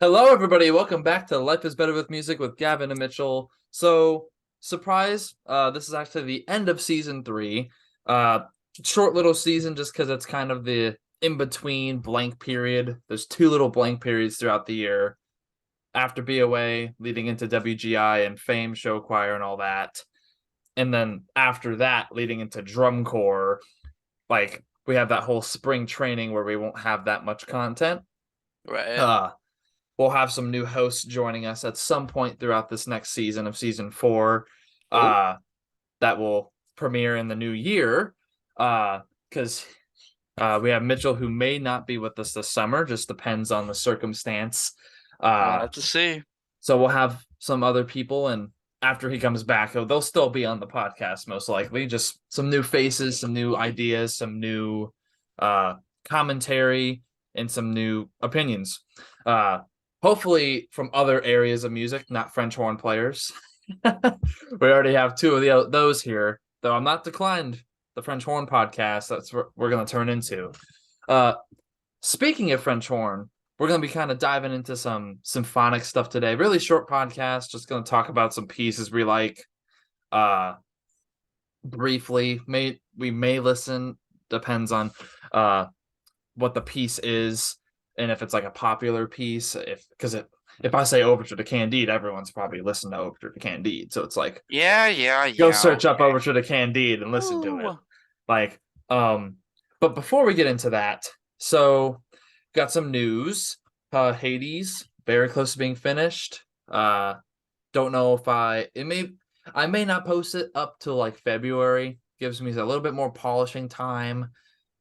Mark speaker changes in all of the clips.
Speaker 1: Hello, everybody. Welcome back to Life is Better with Music with Gavin and Mitchell. So, surprise, this is actually the end of season three. Uh, Short little season just because it's kind of the in-between blank period. There's two little blank periods throughout the year after BOA, leading into WGI and Fame, Show Choir, and all that. And then after that, leading into Drum Corps, like we have that whole spring training where we won't have that much content.
Speaker 2: Right.
Speaker 1: Uh, we'll have some new hosts joining us at some point throughout this next season of season four.
Speaker 2: Oh,
Speaker 1: Uh, that will premiere in the new year. Because we have Mitchell who may not be with us this summer, just depends on the circumstance.
Speaker 2: we'll
Speaker 1: Uh,
Speaker 2: have to see.
Speaker 1: so we'll have some other people, and after he comes back, they'll still be on the podcast most likely. Just some new faces, some new ideas, some new uh, commentary, and some new opinions. Uh, Hopefully from other areas of music, not French horn players. We already have two of those here, though I'm not declined the French horn podcast. That's what we're going to turn into. Uh, Speaking of French horn, we're going to be kind of diving into some symphonic stuff today. Really short podcast, just going to talk about some pieces we like. Uh, Briefly, we may listen, depends on uh what the piece is and if it's like a popular piece. If I say Overture to Candide, everyone's probably listened to Overture to Candide, so it's like go search up
Speaker 2: Okay.
Speaker 1: Overture to Candide and listen to it.
Speaker 2: Ooh.
Speaker 1: Like, but before we get into that, so got some news. Hades, very close to being finished. Don't know if I may not post it up till like February. Gives me a little bit more polishing time.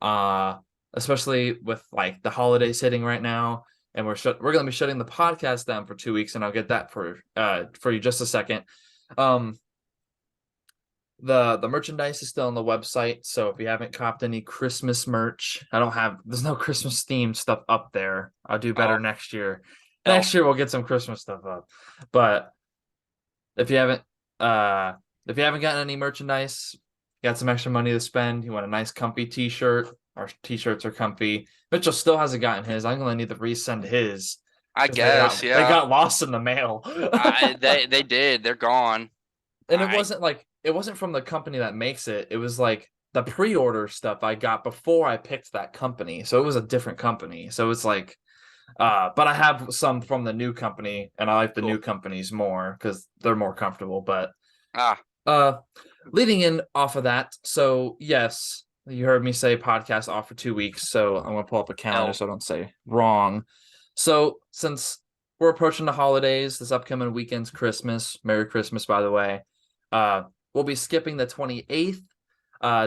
Speaker 1: Uh, Especially with like the holidays hitting right now. And we're gonna be shutting the podcast down for 2 weeks, and I'll get that for you just a second. Um, the merchandise is still on the website, so if you haven't copped any Christmas merch, there's no Christmas themed stuff up there. I'll do better
Speaker 2: Oh,
Speaker 1: next year.
Speaker 2: oh.
Speaker 1: Next year we'll get some Christmas stuff up. But if you haven't uh if you haven't gotten any merchandise, got some extra money to spend, you want a nice comfy t-shirt. Our t-shirts are comfy. Mitchell still hasn't gotten his. I'm gonna need to resend his
Speaker 2: I
Speaker 1: because they
Speaker 2: guess,
Speaker 1: got they
Speaker 2: yeah.
Speaker 1: got lost in the mail.
Speaker 2: They did. They're gone.
Speaker 1: And it
Speaker 2: I
Speaker 1: wasn't like it wasn't from the company that makes it. It was like the pre-order stuff I got before I picked that company. So it was a different company. So it's like but I have some from the new company and I like the new
Speaker 2: cool.
Speaker 1: companies more because they're more comfortable. But
Speaker 2: Ah,
Speaker 1: uh leading in off of that, so yes, you heard me say podcast off for 2 weeks. So I'm gonna pull up a calendar
Speaker 2: L.
Speaker 1: so I don't say wrong. So since we're approaching the holidays, this upcoming weekend's Christmas. Merry Christmas, by the way. Uh, we'll be skipping the 28th,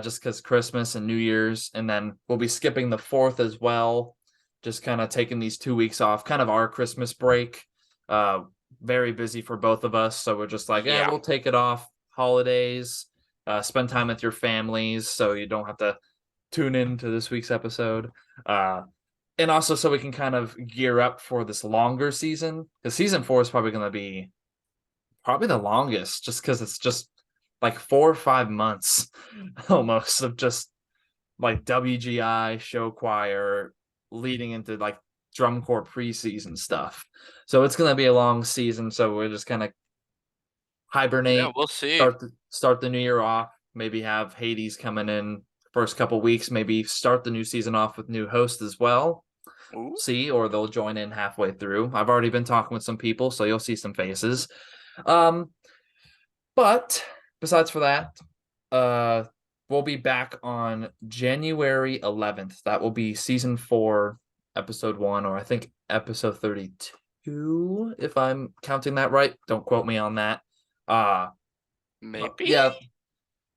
Speaker 1: just because Christmas and New Year's, and then we'll be skipping the 4th as well. Just kind of taking these 2 weeks off, kind of our Christmas break. Uh, very busy for both of us, so we're just like, yeah,
Speaker 2: Yeah.
Speaker 1: we'll take it off. Holidays, spend time with your families, so you don't have to tune in to this week's episode. Uh, and also so we can kind of gear up for this longer season because season four is probably going to be probably the longest just because it's just like 4 or 5 months almost of just like WGI show choir leading into like drum corps preseason stuff. So it's going to be a long season. So we're just kind of
Speaker 2: Yeah,
Speaker 1: hibernate,
Speaker 2: we'll see.
Speaker 1: start the new year off, maybe have Hades coming in first couple weeks, maybe start the new season off with new hosts as well.
Speaker 2: Ooh.
Speaker 1: See, or they'll join in halfway through. I've already been talking with some people, so you'll see some faces. Um, but besides for that, uh, we'll be back on January 11th. That will be season four, episode one, or I think episode 32, if I'm counting that right. Don't quote me on that. Uh,
Speaker 2: Maybe?
Speaker 1: yeah,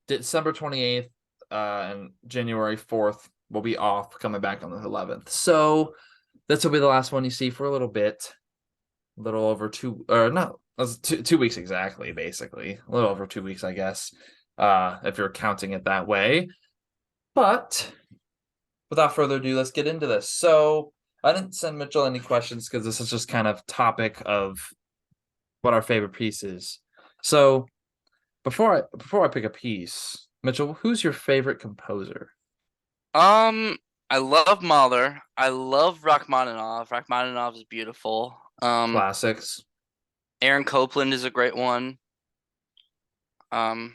Speaker 1: December 28th, and January 4th will be off, coming back on the 11th. So this will be the last one you see for a little bit. A little over two, or no, that's 2 weeks exactly, basically. A little over 2 weeks, I guess, if you're counting it that way. But without further ado, let's get into this. So I didn't send Mitchell any questions because this is just kind of topic of what our favorite piece is. So before I pick a piece, Mitchell, who's your favorite composer?
Speaker 2: I love Mahler. I love Rachmaninoff. Rachmaninoff is beautiful.
Speaker 1: Classics.
Speaker 2: Aaron Copland is a great one. Um,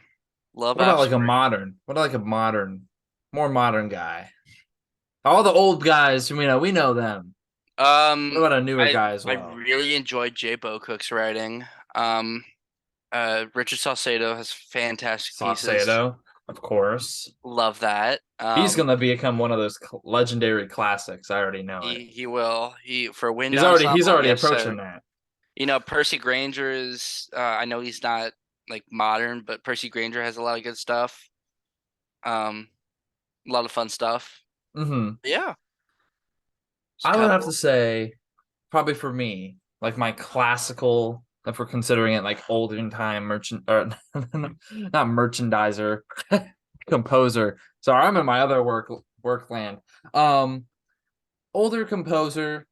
Speaker 2: love
Speaker 1: What about like a
Speaker 2: Absolute.
Speaker 1: modern? What about like a modern, more modern guy? All the old guys, we know them. What
Speaker 2: Um,
Speaker 1: about a newer
Speaker 2: I
Speaker 1: guy as
Speaker 2: I
Speaker 1: well?
Speaker 2: really enjoyed Jay Bocook's writing. Um, Richard Saucedo has fantastic pieces.
Speaker 1: Saucedo, of course.
Speaker 2: Love that.
Speaker 1: He's gonna become one of those legendary classics. I already know it.
Speaker 2: He will. He for wind
Speaker 1: He's
Speaker 2: ensemble,
Speaker 1: already
Speaker 2: yes,
Speaker 1: approaching
Speaker 2: sir.
Speaker 1: that.
Speaker 2: Percy Granger is. I know he's not like modern, but Percy Granger has a lot of good stuff. Um, a lot of fun stuff.
Speaker 1: Hmm.
Speaker 2: Yeah, it's a
Speaker 1: I would have to
Speaker 2: couple.
Speaker 1: say, probably for me, like my classical, if we're considering it like olden time merchant or not merchandiser, composer. Sorry, I'm in my other work land. Um, older composer,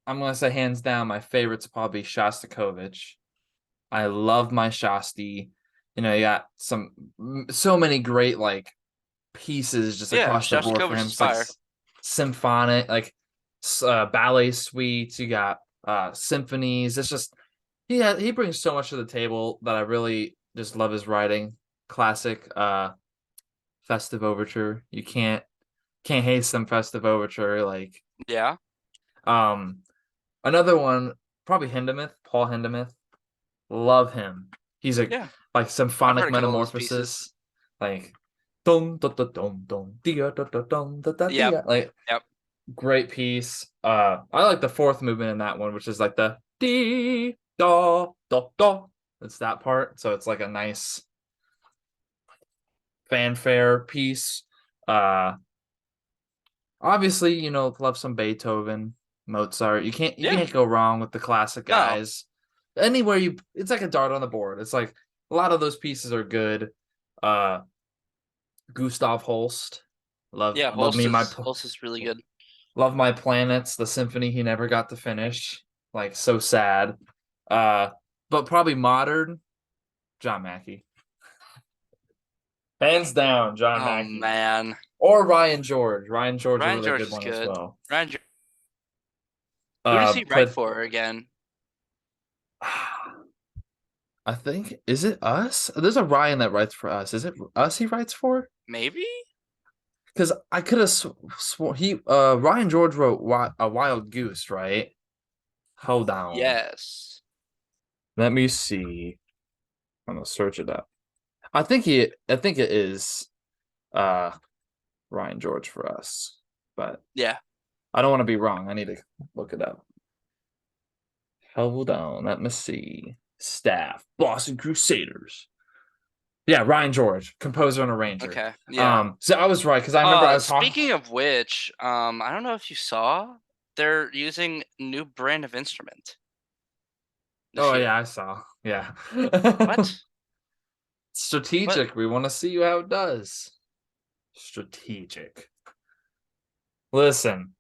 Speaker 1: I'm gonna say hands down, my favorite's probably Shostakovich. I love my Shosti. You got so many great like pieces just
Speaker 2: Yeah,
Speaker 1: across the board for
Speaker 2: Shostakovich
Speaker 1: him.
Speaker 2: is
Speaker 1: It's like
Speaker 2: fire.
Speaker 1: symphonic, like ballet suites. You got symphonies. It's just he brings so much to the table that I really just love his writing. Classic festive overture. You can't hate some festive overture. Like
Speaker 2: Yeah,
Speaker 1: um another one, probably Hindemith, Paul Hindemith. Love him. He's a
Speaker 2: yeah.
Speaker 1: like
Speaker 2: I've heard
Speaker 1: symphonic
Speaker 2: a couple of those pieces.
Speaker 1: metamorphosis, like dum dum dum dum dum dia da da dum da da
Speaker 2: Yep,
Speaker 1: dia. Like
Speaker 2: yep.
Speaker 1: great piece. I like the fourth movement in that one, which is like the dee da da da. It's that part, so it's like a nice fanfare piece. Uh, obviously, love some Beethoven, Mozart. You
Speaker 2: Yeah.
Speaker 1: can't go wrong with the classic
Speaker 2: No.
Speaker 1: guys. Anywhere it's like a dart on the board. It's like a lot of those pieces are good. Uh, Gustav Holst,
Speaker 2: Yeah, Holst is really good.
Speaker 1: love my planets. The symphony he never got to finish. Like so sad. Uh, but probably modern John Mackey, hands down John
Speaker 2: Oh
Speaker 1: Mackey,
Speaker 2: man,
Speaker 1: or Ryan George. Ryan George, a
Speaker 2: Ryan
Speaker 1: really
Speaker 2: George
Speaker 1: good
Speaker 2: is
Speaker 1: one as
Speaker 2: good.
Speaker 1: well.
Speaker 2: Ryan, who does he write
Speaker 1: Played.
Speaker 2: for again?
Speaker 1: I think is it us? There's a Ryan that writes for us. Is it us he writes for?
Speaker 2: Maybe.
Speaker 1: Because I could have sworn he Ryan George wrote a Wild Goose, right? Hold on,
Speaker 2: Yes.
Speaker 1: let me see. I'm gonna search it up. I think it is uh Ryan George for us, but
Speaker 2: Yeah.
Speaker 1: I don't want to be wrong. I need to look it up. Hold on, let me see. Staff, Boston Crusaders. Yeah, Ryan George, composer and arranger.
Speaker 2: Okay. Yeah.
Speaker 1: So I was right because I remember I was talking.
Speaker 2: Speaking of which, I don't know if you saw, they're using new brand of instrument this
Speaker 1: Oh yeah,
Speaker 2: year.
Speaker 1: I saw. Yeah.
Speaker 2: What? What?
Speaker 1: Strategic. We want to see how it does. Strategic. Listen.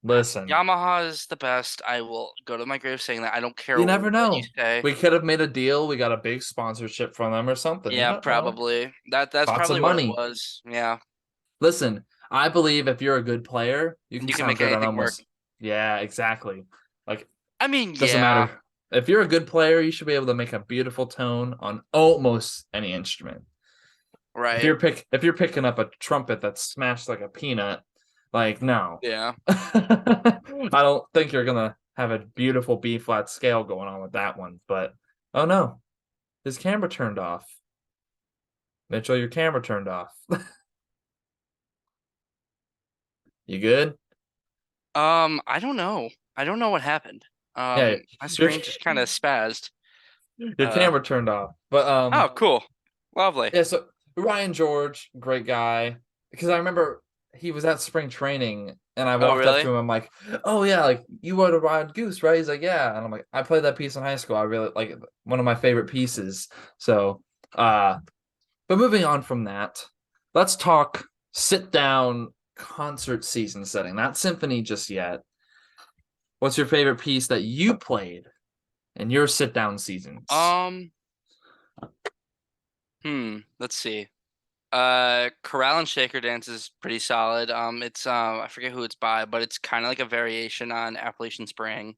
Speaker 2: Yamaha is the best. I will go to my grave saying that. I don't care
Speaker 1: You never
Speaker 2: what you
Speaker 1: know.
Speaker 2: say.
Speaker 1: We could have made a deal. We got a big sponsorship from them or something. You
Speaker 2: Yeah,
Speaker 1: don't know.
Speaker 2: probably. That's
Speaker 1: Lots of
Speaker 2: probably what it
Speaker 1: money.
Speaker 2: was. Yeah.
Speaker 1: Listen, I believe if you're a good player, you can
Speaker 2: You can
Speaker 1: sound
Speaker 2: make
Speaker 1: good on
Speaker 2: anything work.
Speaker 1: almost. Yeah, exactly. Like,
Speaker 2: I mean,
Speaker 1: doesn't
Speaker 2: yeah,
Speaker 1: matter. If you're a good player, you should be able to make a beautiful tone on almost any instrument.
Speaker 2: right.
Speaker 1: If you're picking up a trumpet that's smashed like a peanut, like no.
Speaker 2: Yeah.
Speaker 1: I don't think you're gonna have a beautiful B flat scale going on with that one. But oh no, his camera turned off. Mitchell, your camera turned off. You good?
Speaker 2: I don't know. I don't know what happened.
Speaker 1: Yeah,
Speaker 2: My
Speaker 1: your
Speaker 2: screen just kind of spazzed.
Speaker 1: your
Speaker 2: Uh,
Speaker 1: camera turned off. But
Speaker 2: oh, cool. Lovely.
Speaker 1: yeah, so Ryan George, great guy. Because I remember he was at spring training and I
Speaker 2: Oh,
Speaker 1: walked up to
Speaker 2: really?
Speaker 1: him. I'm like, oh yeah, like you wrote a Wild Goose, right? He's like, yeah. And I'm like, I played that piece in high school. I really like it. One of my favorite pieces. So but moving on from that, let's talk sit down concert season setting, not symphony just yet. What's your favorite piece that you played in your sit down seasons?
Speaker 2: Let's see. Chorale and Shaker Dance is pretty solid. It's I forget who it's by, but it's kind of like a variation on Appalachian Spring.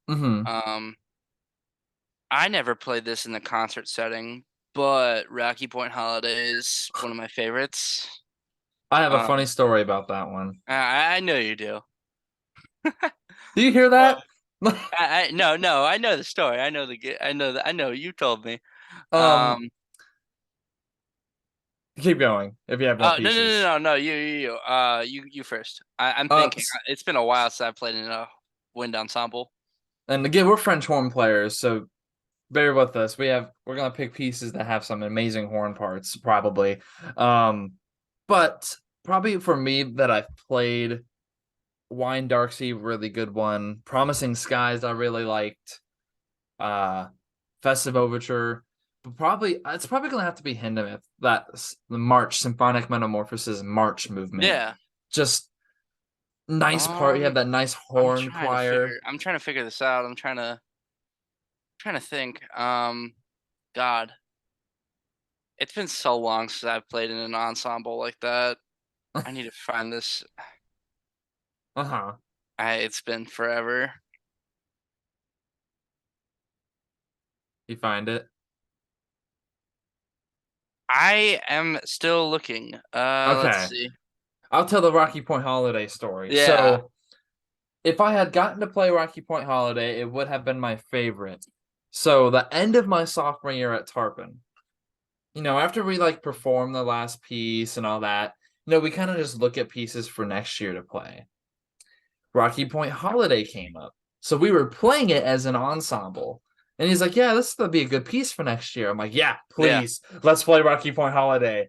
Speaker 1: Hmm.
Speaker 2: Um, I never played this in the concert setting, but Rocky Point Holiday is one of my favorites.
Speaker 1: I have a funny
Speaker 2: Um,
Speaker 1: story about that one.
Speaker 2: I know you do.
Speaker 1: Do you hear
Speaker 2: But
Speaker 1: that?
Speaker 2: no, I know the story. I know you told me.
Speaker 1: um,
Speaker 2: Um,
Speaker 1: keep going if you have more
Speaker 2: oh no no no
Speaker 1: pieces.
Speaker 2: no no you first. I'm
Speaker 1: Uh,
Speaker 2: thinking. It's been a while since I played in a wind ensemble.
Speaker 1: and again, we're French horn players, so bear with us. We're gonna pick pieces that have some amazing horn parts, probably. Um, but probably for me that I've played Wine Darksea, really good one. Promising Skies, I really liked. Uh, Festive Overture, but probably it's probably gonna have to be Hindemith. That's the March Symphonic Metamorphosis March movement.
Speaker 2: Yeah.
Speaker 1: Just nice part. You have that nice horn choir.
Speaker 2: I'm trying to figure this out. Trying to think. God, it's been so long since I've played in an ensemble like that. I need to find this.
Speaker 1: Uh-huh.
Speaker 2: It's been forever.
Speaker 1: You find it.
Speaker 2: I am still looking. Let's
Speaker 1: Okay.
Speaker 2: see.
Speaker 1: I'll tell the Rocky Point Holiday story.
Speaker 2: Yeah,
Speaker 1: So if I had gotten to play Rocky Point Holiday, it would have been my favorite. So the end of my sophomore year at Tarpon, after we like perform the last piece and all that, we kind of just look at pieces for next year to play. Rocky Point Holiday came up. So we were playing it as an ensemble. And he's like, yeah, this will be a good piece for next year. I'm like, yeah,
Speaker 2: yeah,
Speaker 1: please, let's play Rocky Point Holiday.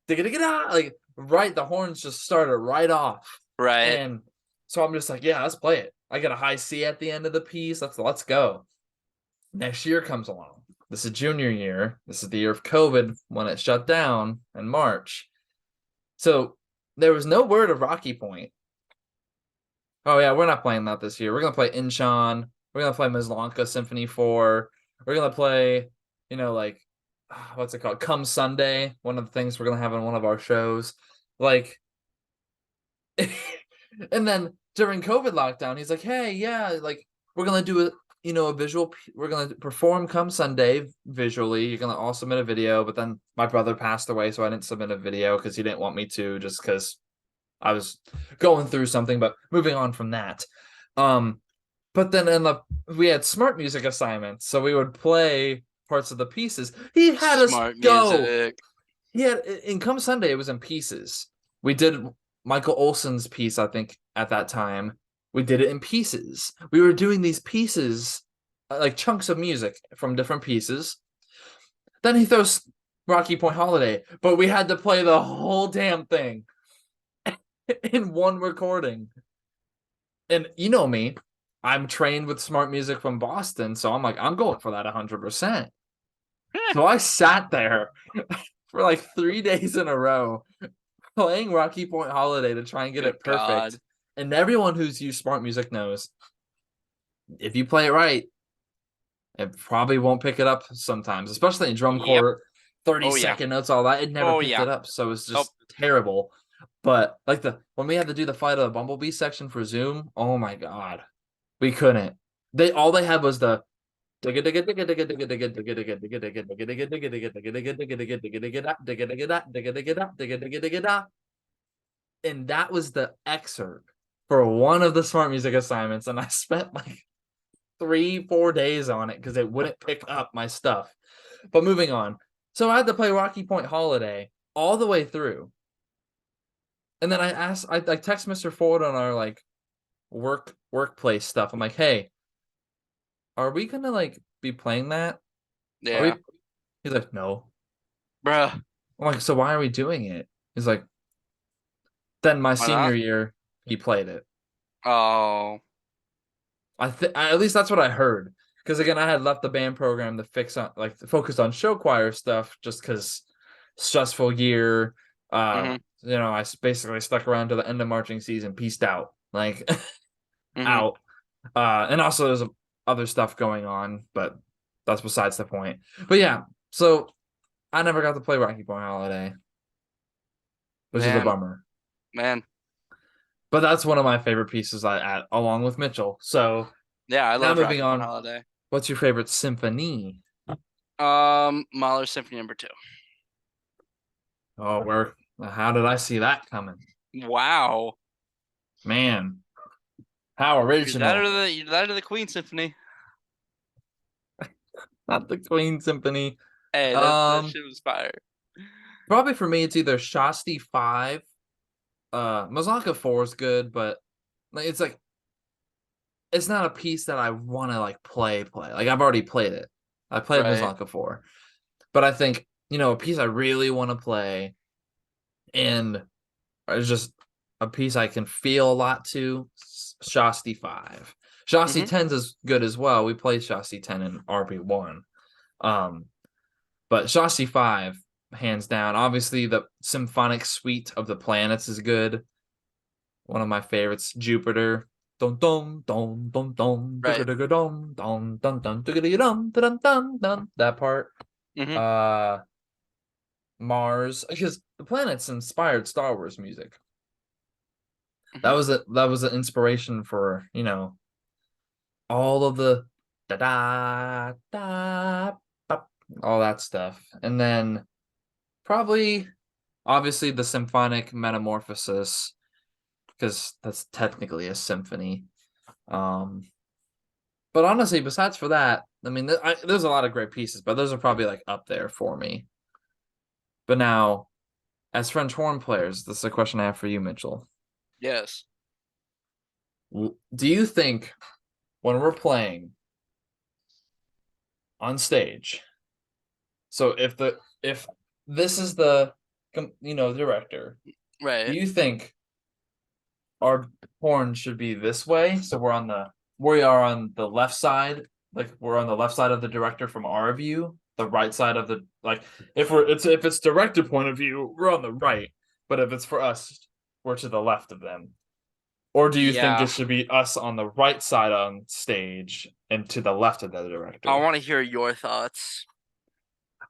Speaker 1: Like, right, the horns just started right off.
Speaker 2: right.
Speaker 1: And so I'm just like, yeah, let's play it. I get a high C at the end of the piece. Let's go. Next year comes along. This is junior year. This is the year of COVID when it shut down in March. So there was no word of Rocky Point. Oh yeah, we're not playing that this year. We're gonna play Inchon. We're gonna play Mazlanka Symphony 4. We're gonna play, like what's it called? Come Sunday, one of the things we're gonna have in one of our shows. Like and then during COVID lockdown, he's like, hey, yeah, like we're gonna do a visual. We're gonna perform Come Sunday visually. You're gonna all submit a video, but then my brother passed away, so I didn't submit a video because he didn't want me to, just because I was going through something. But moving on from that, um, but then we had smart music assignments, so we would play parts of the pieces. He had us
Speaker 2: Smart
Speaker 1: go.
Speaker 2: music.
Speaker 1: He had in Come Sunday. It was in pieces. We did Michael Olson's piece, I think, at that time. We did it in pieces. We were doing these pieces, like chunks of music from different pieces. Then he throws Rocky Point Holiday, but we had to play the whole damn thing in one recording. And you know me, I'm trained with smart music from Boston, so I'm like, I'm going for that 100%. So I sat there for like 3 days in a row playing Rocky Point Holiday to try and get
Speaker 2: Good
Speaker 1: it perfect.
Speaker 2: God.
Speaker 1: And everyone who's used smart music knows if you play it right, it probably won't pick it up sometimes, especially in drum
Speaker 2: Yep.
Speaker 1: corps, 30
Speaker 2: Oh yeah.
Speaker 1: second notes, all that. It never
Speaker 2: Oh
Speaker 1: picked
Speaker 2: yeah.
Speaker 1: it up. So it's
Speaker 2: Oh
Speaker 1: just terrible. But like when we had to do the Flight of the Bumblebee section for Zoom, oh my God, we couldn't. All they had was the and that was the excerpt for one of the smart music assignments. And I spent like 3-4 days on it because it wouldn't pick up my stuff. But moving on. So I had to play Rocky Point Holiday all the way through. And then I text Mr. Ford on our like workplace stuff. I'm like, hey, are we gonna like be playing that? Are
Speaker 2: yeah.
Speaker 1: we? He's like, no.
Speaker 2: Bruh.
Speaker 1: I'm like, so why are we doing it? He's like, then my
Speaker 2: Why
Speaker 1: senior
Speaker 2: not?
Speaker 1: year, he played it.
Speaker 2: Oh.
Speaker 1: At least that's what I heard. Because again, I had left the band program to focus on show choir stuff just because stressful year.
Speaker 2: Mm-hmm.
Speaker 1: I basically stuck around to the end of marching season, pieced out, like
Speaker 2: Mm-hmm.
Speaker 1: out. And also there's other stuff going on, but that's besides the point. But yeah, so I never got to play Rocky Point Holiday. which is a
Speaker 2: Man,
Speaker 1: bummer.
Speaker 2: man.
Speaker 1: But that's one of my favorite pieces I add along with Mitchell. So
Speaker 2: Yeah, I
Speaker 1: now
Speaker 2: love
Speaker 1: moving
Speaker 2: Rocket Morn
Speaker 1: on,
Speaker 2: Holiday.
Speaker 1: what's your favorite symphony?
Speaker 2: Mahler's Symphony Number 2.
Speaker 1: Oh, where? How did I see that coming?
Speaker 2: Wow.
Speaker 1: Man, how
Speaker 2: Either that
Speaker 1: original!
Speaker 2: or the Queen Symphony.
Speaker 1: Not the Queen Symphony.
Speaker 2: Hey, that
Speaker 1: Um,
Speaker 2: shit was fire.
Speaker 1: Probably for me, it's either Shasti 5. Mazanka 4 is good, but it's like it's not a piece that I want to like play. Like I've already played it. I played
Speaker 2: Right.
Speaker 1: Mazanka 4, but I think a piece I really want to play and it's just a piece I can feel a lot to. Shasti 5. Shasti
Speaker 2: Mm-hmm.
Speaker 1: 10's is good as well. We played Shasti 10 in RP1. Um, but Shasti 5, hands down. Obviously, the symphonic suite of the planets is good. One of my favorites, Jupiter. Dum dum dum dum dum
Speaker 2: Right.
Speaker 1: dum dum dum dum dum dum dum dum. That part.
Speaker 2: Mm-hmm.
Speaker 1: Uh, Mars, because the planets inspired Star Wars music.
Speaker 2: Mm-hmm.
Speaker 1: That was an inspiration for all of the da da da all that stuff, and then probably obviously the symphonic metamorphosis because that's technically a symphony. Um, but honestly, besides for that, I mean, there's a lot of great pieces, but those are probably like up there for me. But now, as French horn players, this is a question I have for you, Mitchell.
Speaker 2: Yes.
Speaker 1: Do you think when we're playing on stage, so if this is the director, do
Speaker 2: Right.
Speaker 1: you think our horn should be this way? So we are on the left side, like we're on the left side of the director from our view, the right side of the like if it's director point of view, we're on the right, but if it's for us, we're to the left of them. Or do you think
Speaker 2: Yeah.
Speaker 1: it should be us on the right side on stage and to the left of the
Speaker 2: I
Speaker 1: director?
Speaker 2: want to hear your thoughts.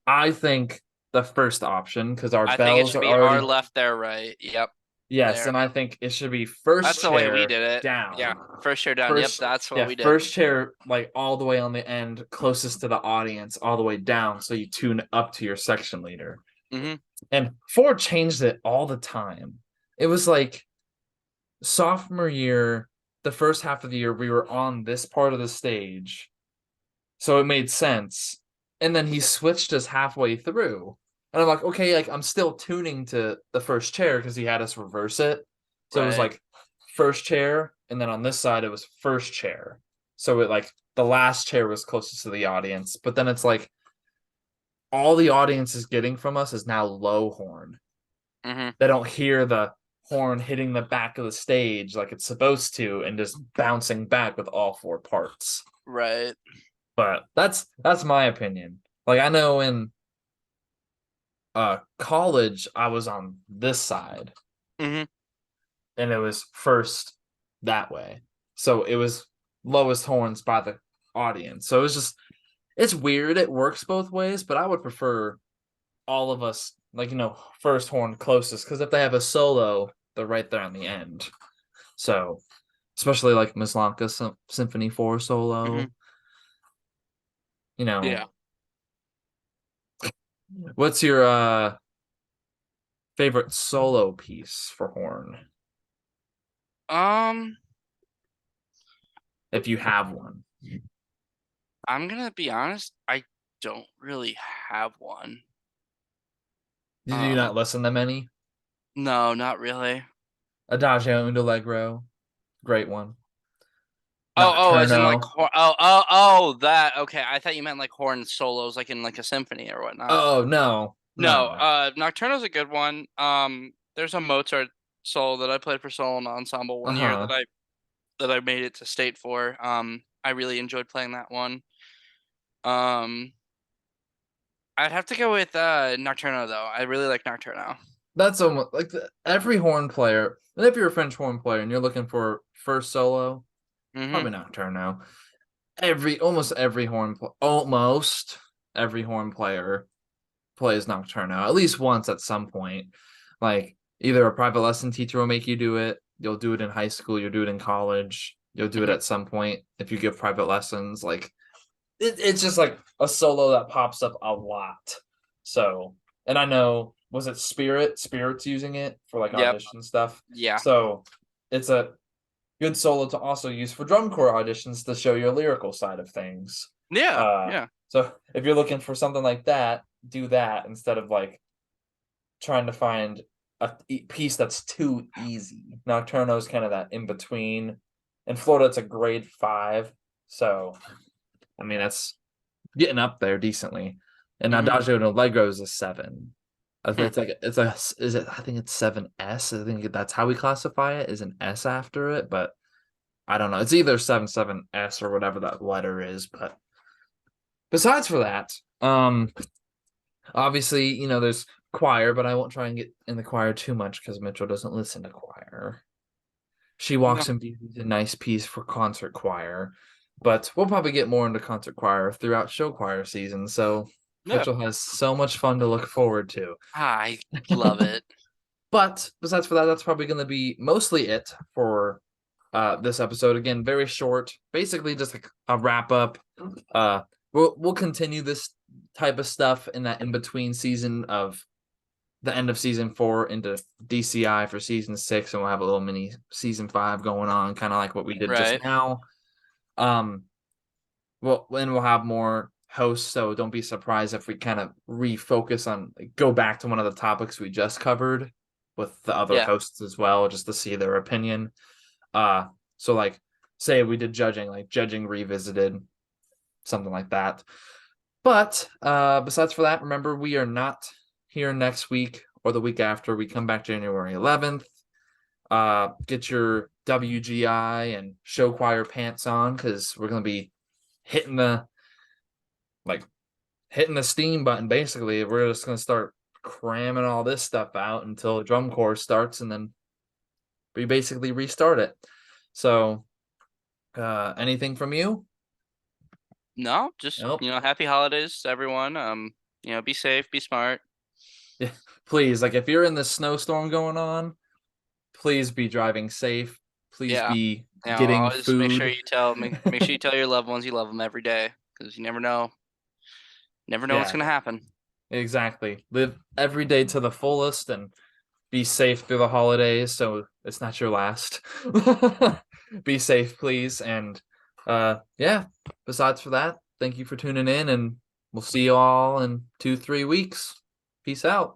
Speaker 1: I think the first option because our
Speaker 2: I think it
Speaker 1: bells
Speaker 2: should
Speaker 1: are
Speaker 2: be our
Speaker 1: already
Speaker 2: left, their right. Yep.
Speaker 1: yes,
Speaker 2: There.
Speaker 1: and I think it should be first
Speaker 2: That's the way we
Speaker 1: chair
Speaker 2: did it. Yeah.
Speaker 1: down.
Speaker 2: First chair down. Yep.
Speaker 1: First,
Speaker 2: That's what
Speaker 1: yeah,
Speaker 2: we did.
Speaker 1: first chair like all the way on the end, closest to the audience, all the way down, so you tune up to your section leader.
Speaker 2: Mm-hmm.
Speaker 1: And Ford changed it all the time. It was like sophomore year, the first half of the year, we were on this part of the stage, so it made sense. And then he switched us halfway through. And I'm like, okay, like I'm still tuning to the first chair because he had us reverse it. So it was
Speaker 2: Right.
Speaker 1: like first chair, and then on this side it was first chair. So it like the last chair was closest to the audience, but then it's like all the audience is getting from us is now low horn.
Speaker 2: Mm-hmm.
Speaker 1: They don't hear the horn hitting the back of the stage like it's supposed to and just bouncing back with all four parts.
Speaker 2: Right.
Speaker 1: But that's my opinion. Like I know in college I was on this side
Speaker 2: Mm-hmm.
Speaker 1: and it was first that way. So it was lowest horns by the audience. So it's weird. It works both ways, but I would prefer all of us like first horn closest because if they have a solo, they're right there on the end. So especially like Mislanka Symphony 4
Speaker 2: Mm-hmm.
Speaker 1: solo, you know,
Speaker 2: Yeah.
Speaker 1: what's your favorite solo piece for horn
Speaker 2: Um,
Speaker 1: if you have one?
Speaker 2: I'm gonna be honest. I don't really have one.
Speaker 1: Did you
Speaker 2: Um,
Speaker 1: not listen to many?
Speaker 2: no, not really.
Speaker 1: Adagio and Allegro, great one.
Speaker 2: As in like
Speaker 1: Nocturno.
Speaker 2: that. Okay, I thought you meant like horn solos, like in like a symphony or whatnot.
Speaker 1: Oh no,
Speaker 2: No,
Speaker 1: no.
Speaker 2: Nocturno's a good one. There's a Mozart solo that I played for solo and ensemble one year
Speaker 1: Uh-huh.
Speaker 2: that I made it to state for. I really enjoyed playing that one. Um, I'd have to go with Nocturno though. I really like Nocturno.
Speaker 1: That's almost like every horn player. And if you're a French horn player and you're looking for first solo,
Speaker 2: Mm-hmm.
Speaker 1: probably Nocturno. Almost every horn player plays Nocturno at least once at some point. Like Either a private lesson teacher will make you do it, you'll do it in high school, you'll do it in college, you'll do it
Speaker 2: Mhm.
Speaker 1: at some point if you give private lessons. Like it's just like a solo that pops up a lot. So, and I know, was it Spirit's using it for like
Speaker 2: Yep.
Speaker 1: audition stuff.
Speaker 2: Yeah.
Speaker 1: So it's a good solo to also use for drum corps auditions to show your lyrical side of things.
Speaker 2: Yeah. Yeah.
Speaker 1: So if you're looking for something like that, do that instead of like trying to find a piece that's too easy. Nocturno is kind of that in between. In Florida, it's a grade 5, so I mean that's getting up there decently. And
Speaker 2: Mhm.
Speaker 1: Adagio and Allegro is a 7.
Speaker 2: Hmm.
Speaker 1: It's like it's a is it I think it's 7S. I think that's how we classify it, is an S after it, but I don't know. It's either 7 7S or whatever that letter is. But besides for that, obviously, there's choir, but I won't try and get in the choir too much because Mitchell doesn't listen to choir. She
Speaker 2: No.
Speaker 1: Walks in Beauty is a nice piece for concert choir, but we'll probably get more into concert choir throughout show choir season. So
Speaker 2: Yeah.
Speaker 1: Mitchell has so much fun to look forward to.
Speaker 2: I love it.
Speaker 1: But besides for that, that's probably going to be mostly it for this episode. Again, very short, basically just like a wrap up. Uh, we'll continue this type of stuff in that in between season of the end of season 4 into DCI for season 6, and we'll have a little mini season 5 going on, kind of like what we did just
Speaker 2: Right.
Speaker 1: now. Um, well, and we'll have more hosts, so don't be surprised if we kind of refocus on like, go back to one of the topics we just covered with the other
Speaker 2: Yeah.
Speaker 1: hosts as well, just to see their opinion. So like say we did judging, like judging revisited, something like that. But besides for that, remember we are not here next week or the week after. We come back January 11th. Get your WGI and show choir pants on because we're gonna be hitting the like hitting the steam button. Basically, we're just gonna start cramming all this stuff out until drum corps starts, and then we basically restart it. So, anything from you?
Speaker 2: No, just,
Speaker 1: Nope.
Speaker 2: happy holidays to everyone. Be safe, be smart.
Speaker 1: Yeah, please, like if you're in this snowstorm going on, please be driving safe. Please
Speaker 2: Yeah.
Speaker 1: be getting
Speaker 2: Always make sure
Speaker 1: food.
Speaker 2: you make sure you tell your loved ones you love them every day, because you never know what's
Speaker 1: Yeah,
Speaker 2: gonna happen.
Speaker 1: exactly. Live every day to the fullest and be safe through the holidays so it's not your last. Be safe, please. And yeah, besides for that, thank you for tuning in and we'll see you all in 2, 3 weeks. Peace out.